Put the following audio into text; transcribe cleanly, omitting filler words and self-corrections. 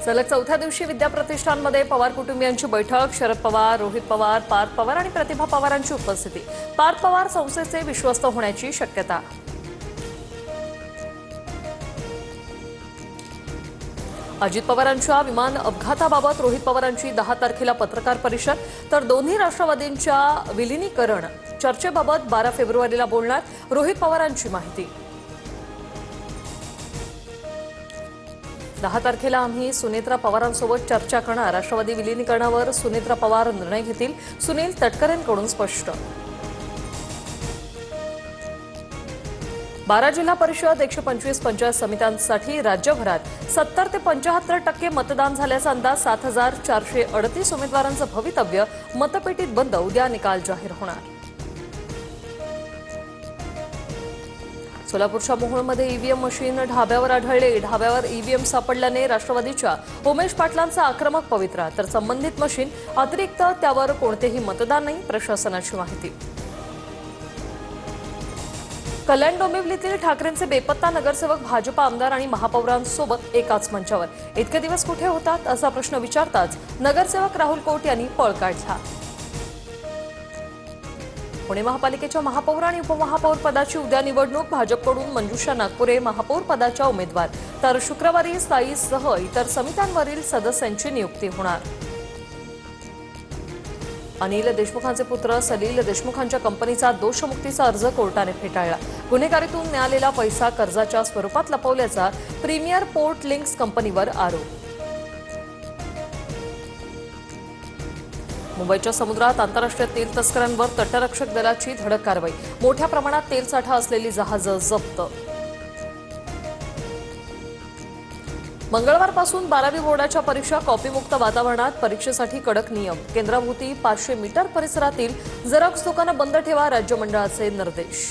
सलग चौथ्या दिवशी विद्याप्रतिष्ठानमध्ये पवार कुटुंबियांची बैठक. शरद पवार, रोहित पवार, पार्थ पवार आणि प्रतिभा पवारांची उपस्थिती. पार्थ पवार संस्थेचे विश्वस्त होण्याची शक्यता. अजित पवारांच्या विमान अपघाताबाबत रोहित पवारांची 10 तारखेला पत्रकार परिषद. तर दोन्ही राष्ट्रवादींच्या विलीनीकरण चर्चेबाबत 12 फेब्रुवारीला बोलणार. रोहित पवारांची माहिती. 10 तारखेला आम्ही सुनेत्रा पवारांसोबत चर्चा करणार. राष्ट्रवादी विलीनीकरणावर सुनेत्रा पवार निर्णय घेतील. सुनील तटकरेंकडून स्पष्ट. 12 जिल्हा परिषद 125 पंचायत समित्यांसाठी राज्यभरात 70 ते 75% मतदान झाल्याचा अंदाज. 7438 उमेदवारांचं भवितव्य मतपेटीत बंद. उद्या निकाल जाहीर होणार. सोलापूरच्या मोहोळमध्ये ईव्हीएम मशीन ढाब्यावर आढळले. ढाब्यावर ईव्हीएम सापडल्याने राष्ट्रवादीच्या उमेश पाटलांचा आक्रमक पवित्रा. तर संबंधित मशीन अतिरिक्त त्यावर कोणतेही मतदान नाही. प्रशासनाची माहिती. कल्याण डोंबिवलीतील ठाकरेंचे बेपत्ता नगरसेवक भाजपा आमदार आणि महापौरांसोबत एकाच मंचावर. इतके दिवस कुठे होतात असा प्रश्न विचारताच नगरसेवक राहुल कोट यांनी पळ काढला. पुणे महापालिकेच्या महापौर आणि उपमहापौर पदाची उद्या निवडणूक. भाजपकडून मंजुषा नागपुरे महापौर पदाच्या उमेदवार. तर शुक्रवारी स्थायीसह इतर समित्यांवरील सदस्यांची नियुक्ती होणार. अनिल देशमुखांचे पुत्र सलील देशमुखांच्या कंपनीचा दोषमुक्तीचा अर्ज कोर्टाने फेटाळला. गुन्हेगारीतून मिळालेला पैसा कर्जाच्या स्वरूपात लपवल्याचा प्रीमियर पोर्ट लिंक्स कंपनीवर आरोप. मुंबईच्या समुद्रात आंतरराष्ट्रीय तेल तस्करांवर तटरक्षक दलाची धडक कारवाई. मोठ्या प्रमाणात तेलसाठा असलेली जहाजं जप्त. मंगळवारपासून 12वी बोर्डाच्या परीक्षा कॉपीमुक्त वातावरणात. परीक्षेसाठी कडक नियम. केंद्राभोवती 500 मीटर परिसरातील झेरॉक्स दुकानं बंद ठेवा. राज्य मंडळाचे निर्देश.